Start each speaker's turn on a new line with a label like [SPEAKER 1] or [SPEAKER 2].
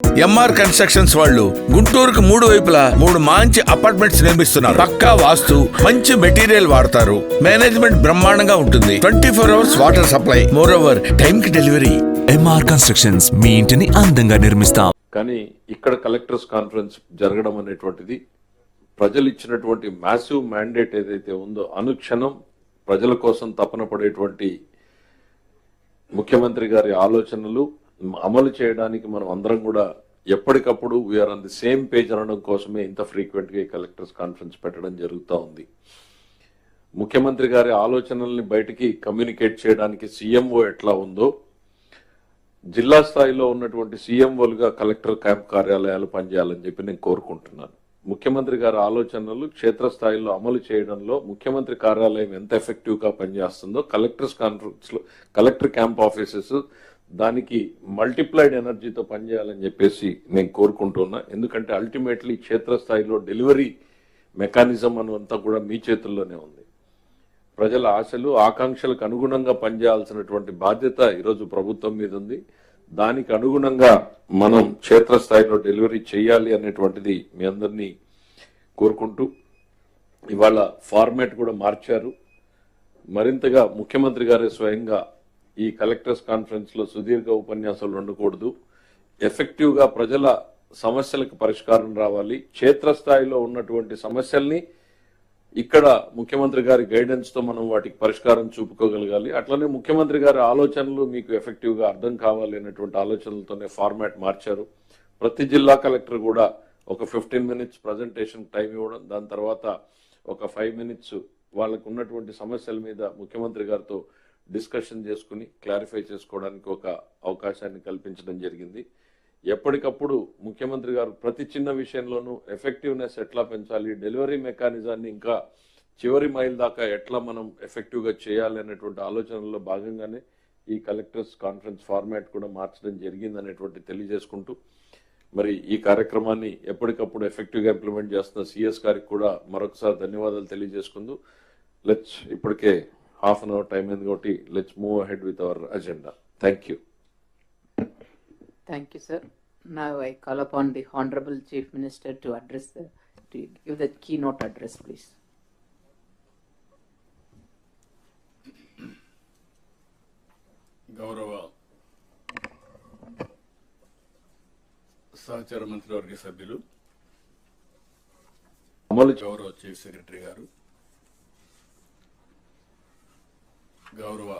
[SPEAKER 1] MR constructions వాళ్ళు గుంటూరుకు 3 వైపులా 3 మంచి అపార్ట్మెంట్స్ నిర్మిస్తున్నారు. పక్కా వాస్తు, మంచి మెటీరియల్ వాడతారు. మేనేజ్మెంట్ బ్రహ్మాండంగా ఉంటుంది. 24 hours water supply, more over time కి డెలివరీ.
[SPEAKER 2] ఎంఆర్ కన్స్ట్రక్షన్స్ మీ ఇంటిని అందంగా నిర్మిస్తాం.
[SPEAKER 3] కానీ ఇక్కడ కలెక్టర్స్ కాన్ఫరెన్స్ జరగడం అనేటువంటిది ప్రజలు ఇచ్చినటువంటి మ్యాసివ్ మ్యాండేట్ ఏదైతే ఉందో, అనుక్షణం ప్రజల కోసం తపన పడేటువంటి ముఖ్యమంత్రి గారి ఆలోచనలు అమలు చేయడానికి మనం అందరం కూడా ఎప్పటికప్పుడు we are on the same page అనడం కోసమే ఇంత ఫ్రీక్వెంట్ గా కలెక్టర్స్ కాన్ఫరెన్స్ పెట్టడం జరుగుతూ ఉంది. ముఖ్యమంత్రి గారి ఆలోచనల్ని బయటికి కమ్యూనికేట్ చేయడానికి సీఎంఓ ఎట్లా ఉందో, జిల్లా స్థాయిలో ఉన్నటువంటి సీఎంఓలుగా కలెక్టర్ క్యాంప్ కార్యాలయాలు పనిచేయాలని చెప్పి నేను కోరుకుంటున్నాను. ముఖ్యమంత్రి గారి ఆలోచనలు క్షేత్రస్థాయిలో అమలు చేయడంలో ముఖ్యమంత్రి కార్యాలయం ఎంత ఎఫెక్టివ్ గా పనిచేస్తుందో కలెక్టర్స్ కాన్ఫరెన్స్ లో కలెక్టర్ క్యాంప్ ఆఫీసెస్ దానికి మల్టిప్లైడ్ ఎనర్జీతో పనిచేయాలని చెప్పేసి నేను కోరుకుంటున్నా. ఎందుకంటే అల్టిమేట్లీ క్షేత్రస్థాయిలో డెలివరీ మెకానిజం అంతా కూడా మీ చేతుల్లోనే ఉంది. ప్రజల ఆశలు ఆకాంక్షలకు అనుగుణంగా పనిచేయాల్సినటువంటి బాధ్యత ఈరోజు ప్రభుత్వం మీద ఉంది. దానికి అనుగుణంగా మనం క్షేత్రస్థాయిలో డెలివరీ చేయాలి అనేటువంటిది మీ అందరినీ కోరుకుంటూ, ఇవాళ ఫార్మాట్ కూడా మార్చారు. మరింతగా ముఖ్యమంత్రి గారే స్వయంగా ఈ కలెక్టర్స్ కాన్ఫరెన్స్ లో సుదీర్ఘ ఉపన్యాసాలు ఉండకూడదు, ఎఫెక్టివ్ గా ప్రజల సమస్యలకు పరిష్కారం రావాలి. క్షేత్రస్థాయిలో ఉన్నటువంటి సమస్యల్ని ఇక్కడ ముఖ్యమంత్రి గారి గైడెన్స్ తో మనం వాటికి పరిష్కారం చూపుకోగలగాలి. అట్లనే ముఖ్యమంత్రి గారి ఆలోచనలు మీకు ఎఫెక్టివ్ గా అర్థం కావాలి అనేటువంటి ఆలోచనలతోనే ఫార్మాట్ మార్చారు. ప్రతి జిల్లా కలెక్టర్ కూడా ఒక 15 minutes ప్రజెంటేషన్ టైం ఇవ్వడం, దాని తర్వాత ఒక 5 minutes వాళ్ళకు ఉన్నటువంటి సమస్యల మీద ముఖ్యమంత్రి గారితో డిస్కషన్ చేసుకుని క్లారిఫై చేసుకోవడానికి ఒక అవకాశాన్ని కల్పించడం జరిగింది. ఎప్పటికప్పుడు ముఖ్యమంత్రి గారు ప్రతి చిన్న విషయంలోనూ ఎఫెక్టివ్నెస్ ఎట్లా పెంచాలి, డెలివరీ మెకానిజాన్ని ఇంకా చివరి మైల్ దాకా ఎట్లా మనం ఎఫెక్టివ్ గా చేయాలి అనేటువంటి ఆలోచనల్లో భాగంగానే ఈ కలెక్టర్స్ కాన్ఫరెన్స్ ఫార్మాట్ కూడా మార్చడం జరిగింది అనేటువంటి తెలియజేసుకుంటూ, మరి ఈ కార్యక్రమాన్ని ఎప్పటికప్పుడు ఎఫెక్టివ్ గా ఇంప్లిమెంట్ చేస్తున్న సిఎస్ గారికి కూడా మరొకసారి ధన్యవాదాలు తెలియజేసుకుంటూ, ఇప్పటికే half an hour టైం అయింది కాబట్టి let's move ahead with our agenda. Thank you.
[SPEAKER 4] Thank you, sir. Now I call upon the Honorable Chief Minister to give the keynote address, please.
[SPEAKER 5] గౌరవ సహచార మంత్రివర్గ సభ్యులు, గౌరవ చీఫ్ సెక్రటరీ గారు, గౌరవ